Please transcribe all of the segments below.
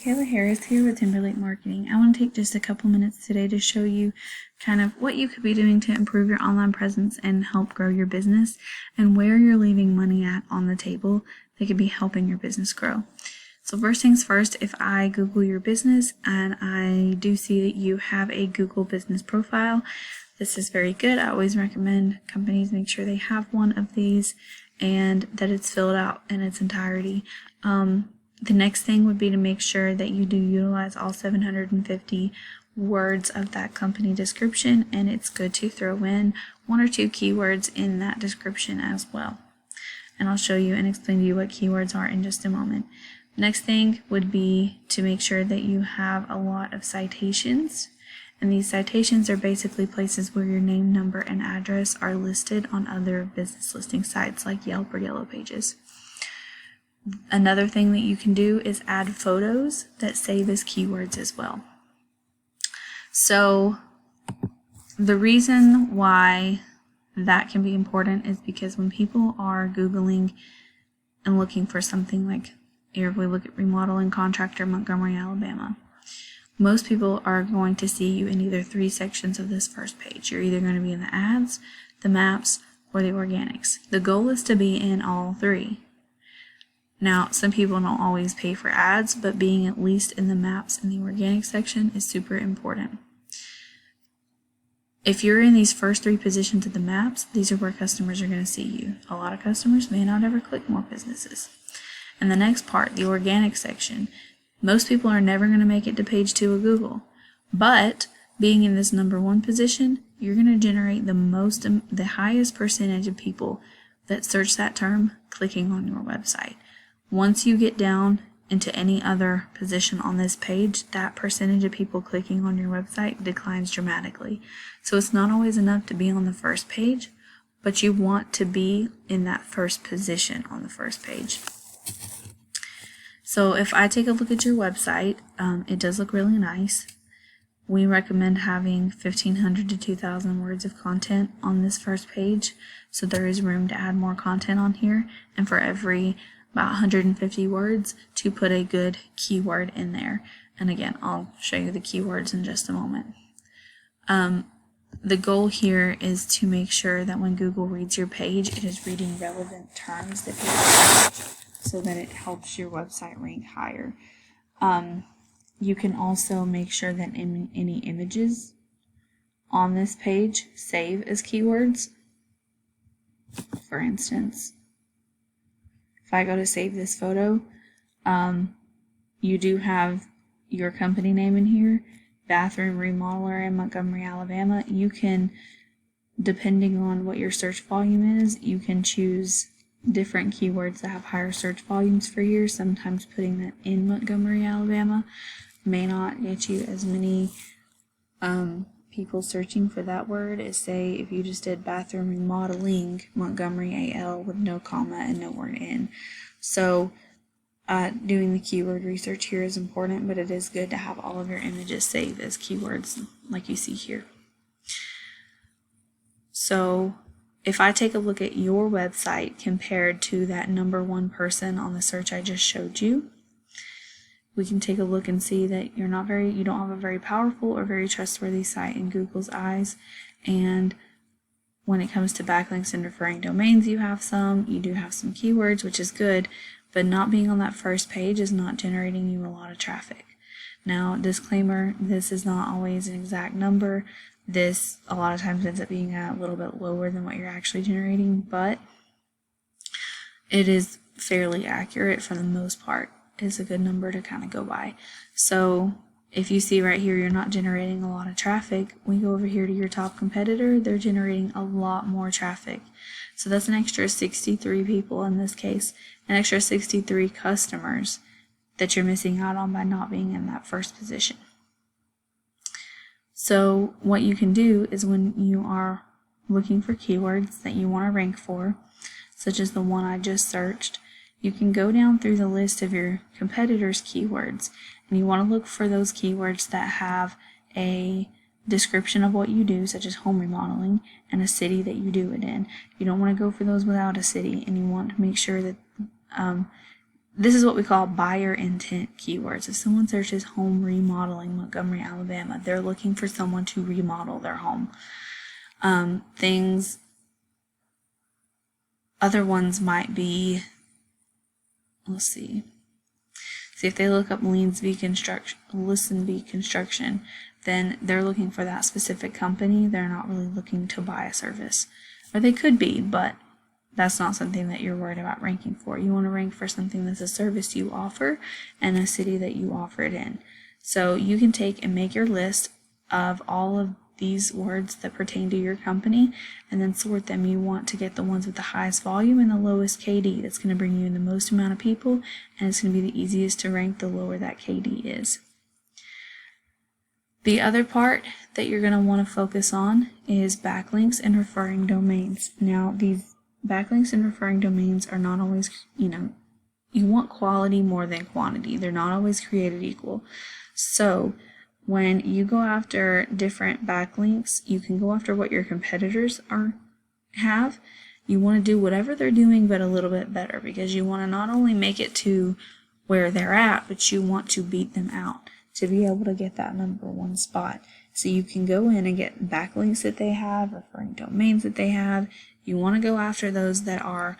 Kayla Harris here with Timberlake Marketing. I want to take just a couple minutes today to show you kind of what you could be doing to improve your online presence and help grow your business, and where you're leaving money at on the table that could be helping your business grow. So first things first, if I Google your business and I do see that you have a Google business profile, this is very good. I always recommend companies make sure they have one of these and that it's filled out in its entirety. The next thing would be to make sure that you do utilize all 750 words of that company description, and it's good to throw in 1 or 2 keywords in that description as well. And I'll show you and explain to you what keywords are in just a moment. Next thing would be to make sure that you have a lot of citations. And these citations are basically places where your name, number, and address are listed on other business listing sites like Yelp or Yellow Pages. Another thing that you can do is add photos that save as keywords as well. So the reason why that can be important is because when people are Googling and looking for something like, here if we look at remodeling contractor Montgomery, Alabama, most people are going to see you in either 3 sections of this first page. You're either going to be in the ads, the maps, or the organics. The goal is to be in all 3. Now, some people don't always pay for ads, but being at least in the maps and the organic section is super important. If you're in these first 3 positions of the maps, these are where customers are going to see you. A lot of customers may not ever click more businesses. And the next part, the organic section, most people are never going to make it to page 2 of Google. But being in this number 1 position, you're going to generate the highest percentage of people that search that term clicking on your website. Once you get down into any other position on this page, that percentage of people clicking on your website declines dramatically. So it's not always enough to be on the first page, but you want to be in that first position on the first page. So if I take a look at your website, it does look really nice. We recommend having 1,500 to 2,000 words of content on this first page, so there is room to add more content on here, and for every about 150 words to put a good keyword in there. And again, I'll show you the keywords in just a moment. The goal here is to make sure that when Google reads your page, it is reading relevant terms that people search, so that it helps your website rank higher. You can also make sure that any images on this page save as keywords. For instance, if I go to save this photo, you do have your company name in here, bathroom remodeler in Montgomery, Alabama. You can, depending on what your search volume is, you can choose different keywords that have higher search volumes for here. Sometimes putting that in Montgomery, Alabama may not get you as many people searching for that word as, say, if you just did bathroom remodeling Montgomery AL with no comma and no word in. So doing the keyword research here is important, but it is good to have all of your images saved as keywords like you see here. So if I take a look at your website compared to that number 1 person on the search I just showed you, we can take a look and see that you don't have a very powerful or very trustworthy site in Google's eyes. And when it comes to backlinks and referring domains, you do have some keywords, which is good, but not being on that first page is not generating you a lot of traffic. Now, disclaimer, this is not always an exact number. This a lot of times ends up being a little bit lower than what you're actually generating, but it is fairly accurate for the most part. Is a good number to kind of go by. So if you see right here you're not generating a lot of traffic, we go over here to your top competitor, they're generating a lot more traffic. So that's an extra 63 people in this case, an extra 63 customers that you're missing out on by not being in that first position. So what you can do is, when you are looking for keywords that you want to rank for, such as the one I just searched, you can go down through the list of your competitors' keywords, and you want to look for those keywords that have a description of what you do, such as home remodeling, and a city that you do it in. You don't want to go for those without a city, and you want to make sure that this is what we call buyer intent keywords. If someone searches home remodeling Montgomery, Alabama, they're looking for someone to remodel their home. Other ones might be, let's see. See, if they look up Linsby Construction, then they're looking for that specific company. They're not really looking to buy a service. Or they could be, but that's not something that you're worried about ranking for. You want to rank for something that's a service you offer and a city that you offer it in. So you can take and make your list of all of these words that pertain to your company and then sort them. You want to get the ones with the highest volume and the lowest KD. That's going to bring you in the most amount of people, and it's going to be the easiest to rank the lower that KD is. The other part that you're going to want to focus on is backlinks and referring domains. Now, these backlinks and referring domains are not always, you want quality more than quantity. They're not always created equal. So when you go after different backlinks, you can go after what your competitors have. You want to do whatever they're doing, but a little bit better, because you want to not only make it to where they're at, but you want to beat them out to be able to get that #1 spot. So you can go in and get backlinks that they have, referring domains that they have. You want to go after those that are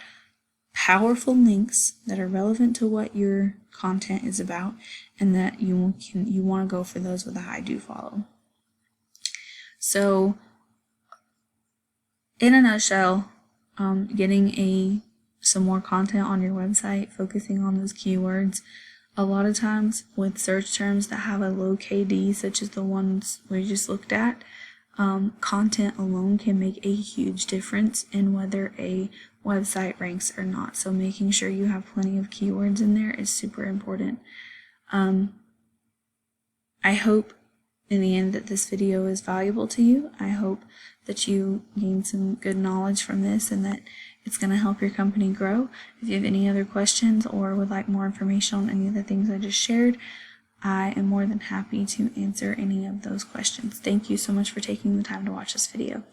powerful links that are relevant to what your content is about, and that you want to go for those with a high do follow. So in a nutshell, getting some more content on your website, focusing on those keywords. A lot of times with search terms that have a low KD, such as the ones we just looked at, content alone can make a huge difference in whether a website ranks or not. So making sure you have plenty of keywords in there is super important. I hope in the end that this video is valuable to you. I hope that you gain some good knowledge from this and that it's going to help your company grow. If you have any other questions or would like more information on any of the things I just shared, I am more than happy to answer any of those questions. Thank you so much for taking the time to watch this video.